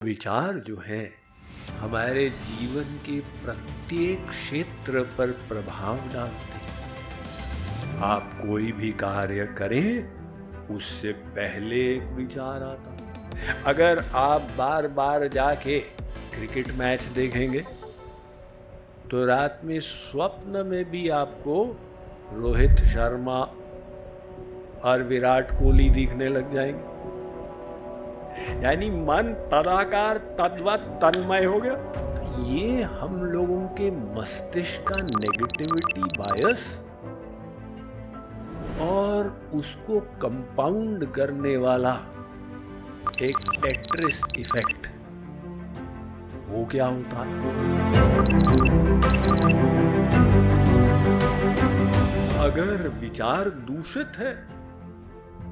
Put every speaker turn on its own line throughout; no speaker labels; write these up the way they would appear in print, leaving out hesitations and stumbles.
विचार जो हैं हमारे जीवन के प्रत्येक क्षेत्र पर प्रभाव डालते हैं। आप कोई भी कार्य करें उससे पहले एक विचार आता है। अगर आप बार बार जाके क्रिकेट मैच देखेंगे तो रात में स्वप्न में भी आपको रोहित शर्मा और विराट कोहली दिखने लग जाएंगे। यानी मन तदाकार तद्वत तन्मय हो गया। ये हम लोगों के मस्तिष्क का नेगेटिविटी बायस और उसको कंपाउंड करने वाला एक टेट्रिस इफेक्ट, वो क्या होता है? अगर विचार दूषित है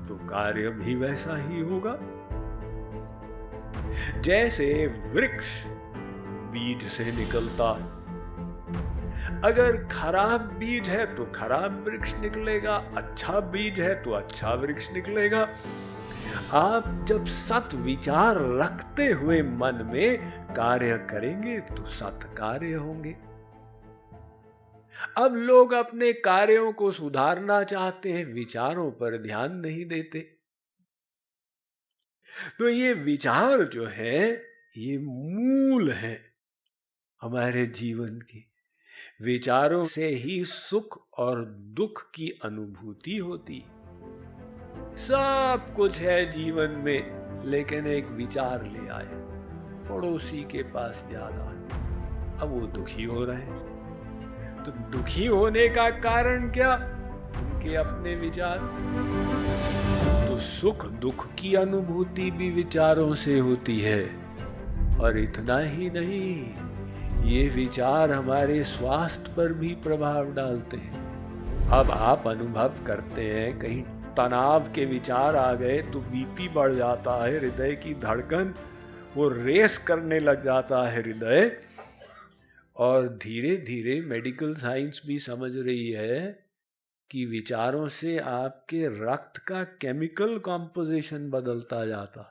तो कार्य भी वैसा ही होगा। जैसे वृक्ष बीज से निकलता, अगर खराब बीज है तो खराब वृक्ष निकलेगा, अच्छा बीज है तो अच्छा वृक्ष निकलेगा। आप जब सत विचार रखते हुए मन में कार्य करेंगे तो सत कार्य होंगे। अब लोग अपने कार्यों को सुधारना चाहते हैं, विचारों पर ध्यान नहीं देते। तो ये विचार जो है ये मूल है हमारे जीवन के। विचारों से ही सुख और दुख की अनुभूति होती। सब कुछ है जीवन में, लेकिन एक विचार ले आए, पड़ोसी के पास ज्यादा है, अब वो दुखी हो रहे हैं। तो दुखी होने का कारण क्या? उनके अपने विचार। तो सुख दुख की अनुभूति भी विचारों से होती है। और इतना ही नहीं, ये विचार हमारे स्वास्थ्य पर भी प्रभाव डालते हैं। अब आप अनुभव करते हैं कहीं तनाव के विचार आ गए तो बीपी बढ़ जाता है, हृदय की धड़कन वो रेस करने लग जाता है हृदय। और धीरे धीरे मेडिकल साइंस भी समझ रही है कि विचारों से आपके रक्त का केमिकल कॉम्पोजिशन बदलता जाता।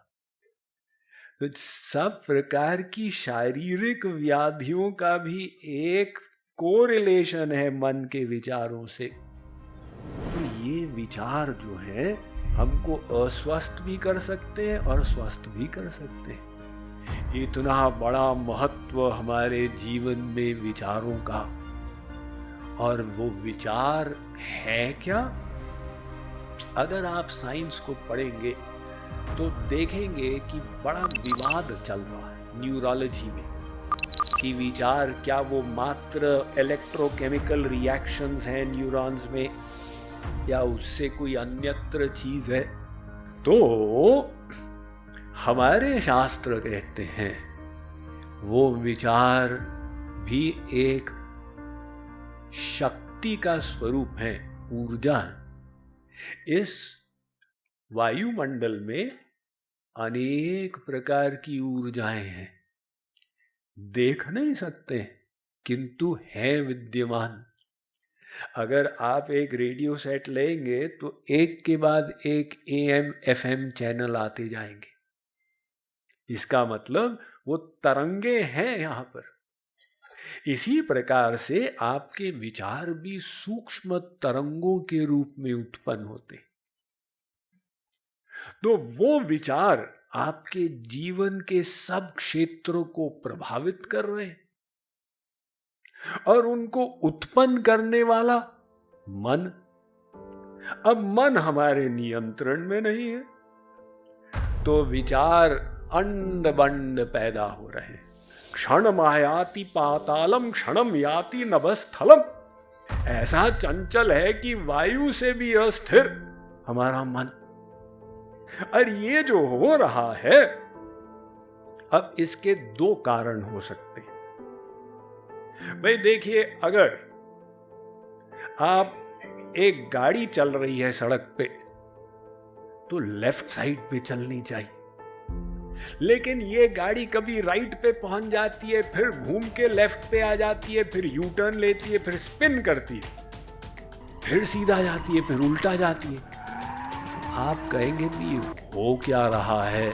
तो सब प्रकार की शारीरिक व्याधियों का भी एक कोरिलेशन है मन के विचारों से। तो ये विचार जो है हमको अस्वस्थ भी कर सकते हैं और स्वस्थ भी कर सकते हैं। इतना बड़ा महत्व हमारे जीवन में विचारों का। और वो विचार है क्या? अगर आप साइंस को पढ़ेंगे तो देखेंगे कि बड़ा विवाद चल रहा है न्यूरोलॉजी में कि विचार क्या वो मात्र इलेक्ट्रोकेमिकल रिएक्शंस हैं न्यूरॉन्स में, या उससे कोई अन्यत्र चीज है। तो हमारे शास्त्र कहते हैं वो विचार भी एक शक्ति का स्वरूप है, ऊर्जा है। इस वायुमंडल में अनेक प्रकार की ऊर्जाएं हैं, देख नहीं सकते किंतु है विद्यमान। अगर आप एक रेडियो सेट लेंगे तो एक के बाद एक AM FM चैनल आते जाएंगे। इसका मतलब वो तरंगे हैं यहां पर। इसी प्रकार से आपके विचार भी सूक्ष्म तरंगों के रूप में उत्पन्न होते। तो वो विचार आपके जीवन के सब क्षेत्रों को प्रभावित कर रहे हैं और उनको उत्पन्न करने वाला मन। अब मन हमारे नियंत्रण में नहीं है तो विचार अंड बंड पैदा हो रहे हैं। क्षण मायाति पातालम क्षणम याति नभस्थलम। ऐसा चंचल है कि वायु से भी अस्थिर हमारा मन। और ये जो हो रहा है, अब इसके दो कारण हो सकते हैं। भाई देखिए, अगर आप एक गाड़ी चल रही है सड़क पे तो लेफ्ट साइड पे चलनी चाहिए, लेकिन ये गाड़ी कभी राइट पे पहुंच जाती है, फिर घूम के लेफ्ट पे आ जाती है, फिर यू टर्न लेती है, फिर स्पिन करती है, फिर सीधा जाती है, फिर उल्टा जाती है। आप कहेंगे भी हो क्या रहा है?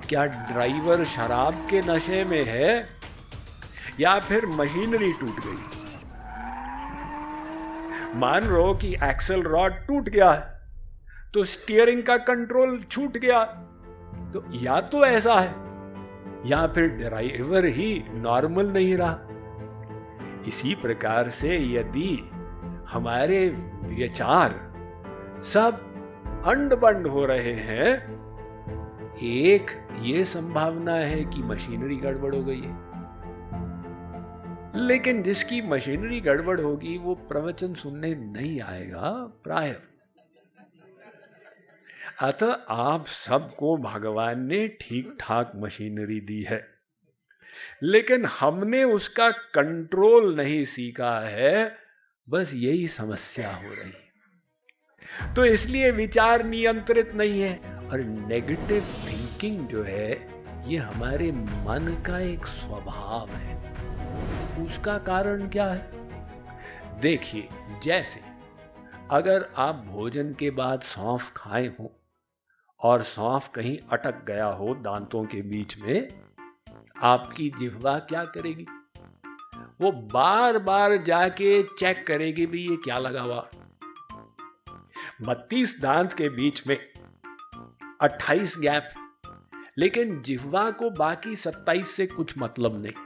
क्या ड्राइवर शराब के नशे में है या फिर मशीनरी टूट गई? मान लो कि एक्सल रॉड टूट गया है तो स्टीयरिंग का कंट्रोल छूट गया, तो या तो ऐसा है या फिर ड्राइवर ही नॉर्मल नहीं रहा। इसी प्रकार से यदि हमारे विचार सब अंड बंड हो रहे हैं, एक ये संभावना है कि मशीनरी गड़बड़ हो गई है। लेकिन जिसकी मशीनरी गड़बड़ होगी वो प्रवचन सुनने नहीं आएगा प्राय। अतः आप सबको भगवान ने ठीक ठाक मशीनरी दी है, लेकिन हमने उसका कंट्रोल नहीं सीखा है, बस यही समस्या हो रही। तो इसलिए विचार नियंत्रित नहीं है। और नेगेटिव थिंकिंग जो है ये हमारे मन का एक स्वभाव है। उसका कारण क्या है? देखिए, जैसे अगर आप भोजन के बाद सौंफ खाए हो और सौंफ कहीं अटक गया हो दांतों के बीच में, आपकी जिह्वा क्या करेगी? वो बार बार जाके चेक करेगी भी ये क्या लगा हुआ। 32 दांत के बीच में 28 गैप, लेकिन जिह्वा को बाकी 27 से कुछ मतलब नहीं।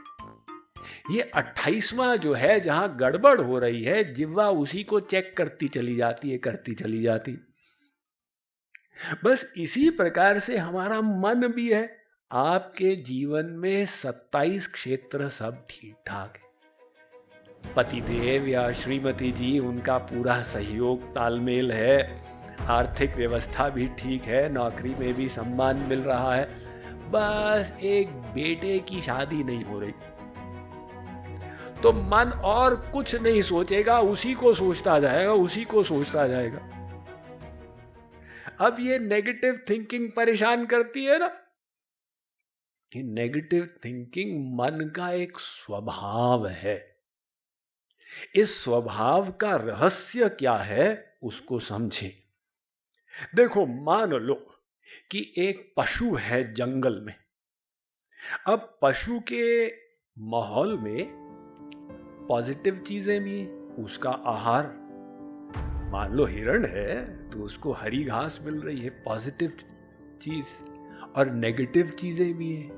ये 28वां जो है जहां गड़बड़ हो रही है, जिह्वा उसी को चेक करती चली जाती है, करती चली जाती। बस इसी प्रकार से हमारा मन भी है। आपके जीवन में 27 क्षेत्र सब ठीक ठाक है। पतिदेव या श्रीमती जी, उनका पूरा सहयोग तालमेल है, आर्थिक व्यवस्था भी ठीक है, नौकरी में भी सम्मान मिल रहा है। बस एक बेटे की शादी नहीं हो रही तो मन और कुछ नहीं सोचेगा, उसी को सोचता जाएगा, उसी को सोचता जाएगा। अब ये नेगेटिव थिंकिंग परेशान करती है ना। ये नेगेटिव थिंकिंग मन का एक स्वभाव है। इस स्वभाव का रहस्य क्या है उसको समझें। देखो, मान लो कि एक पशु है जंगल में। अब पशु के माहौल में पॉजिटिव चीजें भी हैं, उसका आहार, मान लो हिरण है तो उसको हरी घास मिल रही है, पॉजिटिव चीज, और नेगेटिव चीजें भी हैं,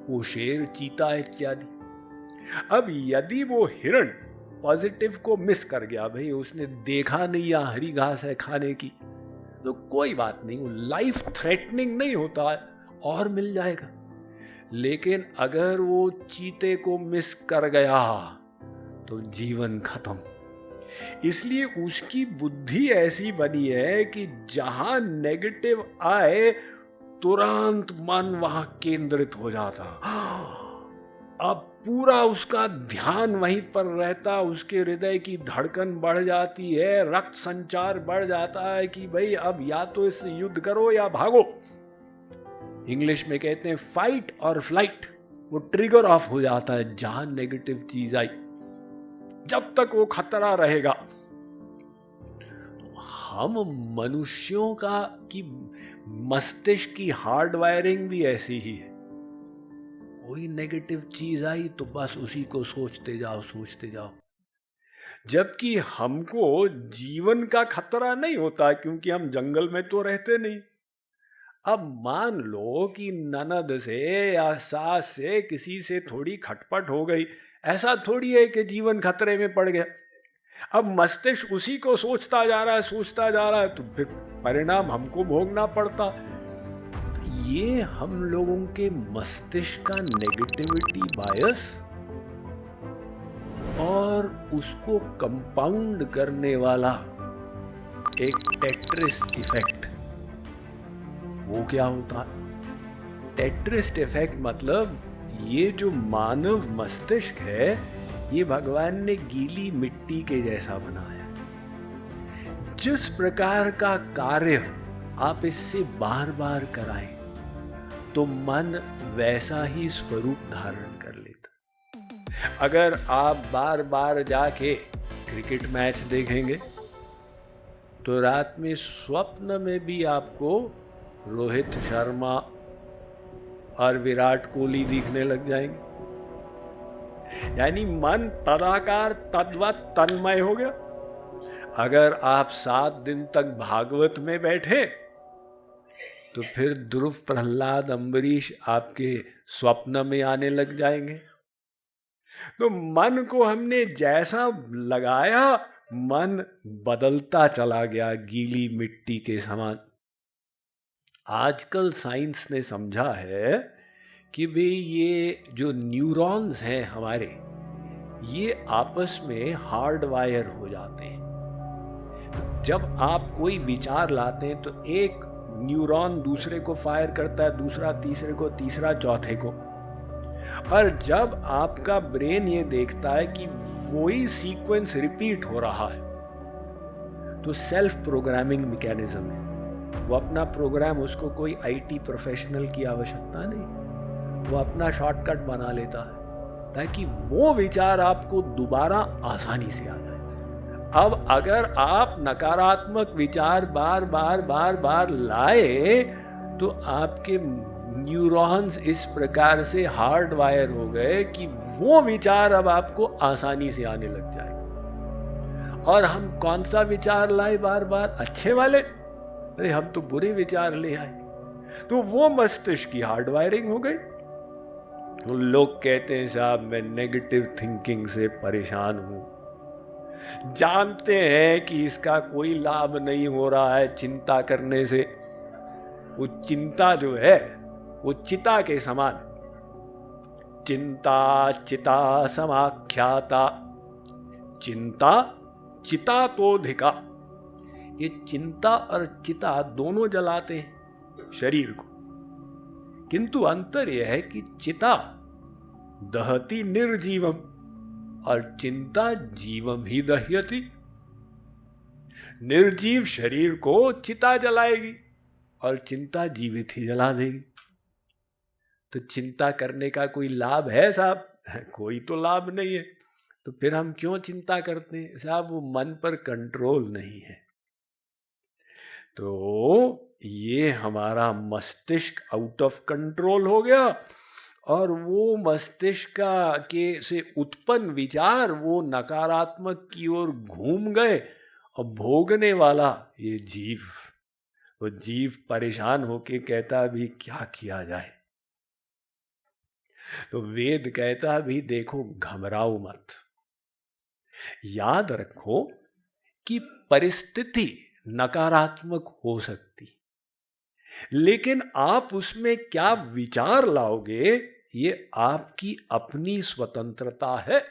वो शेर, चीता इत्यादि। अब यदि वो हिरण पॉजिटिव को मिस कर गया, भाई उसने देखा नहीं यहाँ हरी घास है खाने की, तो कोई बात नहीं, वो लाइफ थ्रेटनिंग नहीं होता है, और मिल जाएगा। लेकिन अगर वो चीते को मिस कर गया तो जीवन खत्म। इसलिए उसकी बुद्धि ऐसी बनी है कि जहां नेगेटिव आए तुरंत मन वहां केंद्रित हो जाता। अब पूरा उसका ध्यान वहीं पर रहता, उसके हृदय की धड़कन बढ़ जाती है, रक्त संचार बढ़ जाता है कि भाई अब या तो इससे युद्ध करो या भागो। इंग्लिश में कहते हैं फाइट और फ्लाइट। वो ट्रिगर ऑफ हो जाता है जहां नेगेटिव चीज आई, जब तक वो खतरा रहेगा। हम मनुष्यों की मस्तिष्क की हार्ड वायरिंग भी ऐसी ही है। कोई नेगेटिव चीज आई तो बस उसी को सोचते जाओ, सोचते जाओ। जबकि हमको जीवन का खतरा नहीं होता, क्योंकि हम जंगल में तो रहते नहीं। अब मान लो कि ननद से या सास से किसी से थोड़ी खटपट हो गई, ऐसा थोड़ी है कि जीवन खतरे में पड़ गया। अब मस्तिष्क उसी को सोचता जा रहा है, सोचता जा रहा है, तो फिर परिणाम हमको भोगना पड़ता। ये हम लोगों के मस्तिष्क का नेगेटिविटी बायस और उसको कंपाउंड करने वाला एक टेट्रिस इफेक्ट। वो क्या होता? टेट्रिस इफेक्ट मतलब ये जो मानव मस्तिष्क है, ये भगवान ने गीली मिट्टी के जैसा बनाया। जिस प्रकार का कार्य आप इससे बार बार कराएं तो मन वैसा ही स्वरूप धारण कर लेता। अगर आप बार बार जाके क्रिकेट मैच देखेंगे तो रात में स्वप्न में भी आपको रोहित शर्मा और विराट कोहली दिखने लग जाएंगे। यानी मन तदाकार तद्वत तन्मय हो गया। अगर आप 7 दिन तक भागवत में बैठे तो फिर ध्रुव, प्रहलाद, अम्बरीश आपके स्वप्न में आने लग जाएंगे। तो मन को हमने जैसा लगाया, मन बदलता चला गया गीली मिट्टी के समान। आजकल साइंस ने समझा है कि भाई ये जो न्यूरॉन्स हैं हमारे, ये आपस में हार्ड वायर हो जाते हैं। जब आप कोई विचार लाते हैं तो एक न्यूरॉन दूसरे को फायर करता है, दूसरा तीसरे को, तीसरा चौथे को। और जब आपका ब्रेन ये देखता है कि वही सीक्वेंस रिपीट हो रहा है, तो सेल्फ प्रोग्रामिंग मैकेनिज्म है। वो अपना प्रोग्राम, उसको कोई आईटी प्रोफेशनल की आवश्यकता नहीं, वो अपना शॉर्टकट बना लेता है ताकि वो विचार आपको दोबारा आसानी से आ जाए। अब अगर आप नकारात्मक विचार बार बार बार बार लाए तो आपके न्यूरॉन्स इस प्रकार से हार्ड वायर हो गए कि वो विचार अब आपको आसानी से आने लग जाए। और हम कौन सा विचार लाए बार बार? अच्छे वाले। अरे हम तो बुरे विचार ले आए, तो वो मस्तिष्क की हार्ड वायरिंग हो गई। लोग कहते हैं साहब मैं नेगेटिव थिंकिंग से परेशान हूं, जानते हैं कि इसका कोई लाभ नहीं हो रहा है चिंता करने से। वो चिंता जो है वो चिता के समान, चिंता चिता समाख्याता, चिंता चिता तो धिका। ये चिंता और चिता दोनों जलाते हैं शरीर को, किंतु अंतर यह है कि चिता दहति निर्जीवम और चिंता जीवम ही दह्यति। निर्जीव शरीर को चिता जलाएगी और चिंता जीवित ही जला देगी। तो चिंता करने का कोई लाभ है साहब? कोई तो लाभ नहीं है। तो फिर हम क्यों चिंता करते हैं साहब? वो मन पर कंट्रोल नहीं है। तो ये हमारा मस्तिष्क आउट ऑफ कंट्रोल हो गया और वो मस्तिष्क के से उत्पन्न विचार वो नकारात्मक की ओर घूम गए और भोगने वाला ये जीव, वो जीव परेशान होके कहता भी क्या किया जाए। तो वेद कहता भी देखो घबराओ मत, याद रखो कि परिस्थिति नकारात्मक हो सकती, लेकिन आप उसमें क्या विचार लाओगे ये आपकी अपनी स्वतंत्रता है।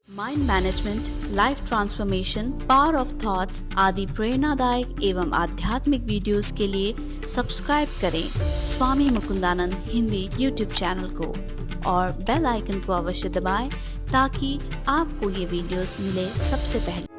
Mind management, life transformation, power of thoughts आदि प्रेरणादायक एवं आध्यात्मिक वीडियोस के लिए सब्सक्राइब करें स्वामी मुकुंदानंद हिंदी यूट्यूब चैनल को और बेल आइकन को अवश्य दबाएं ताकि आपको ये वीडियोस मिले सबसे पहले।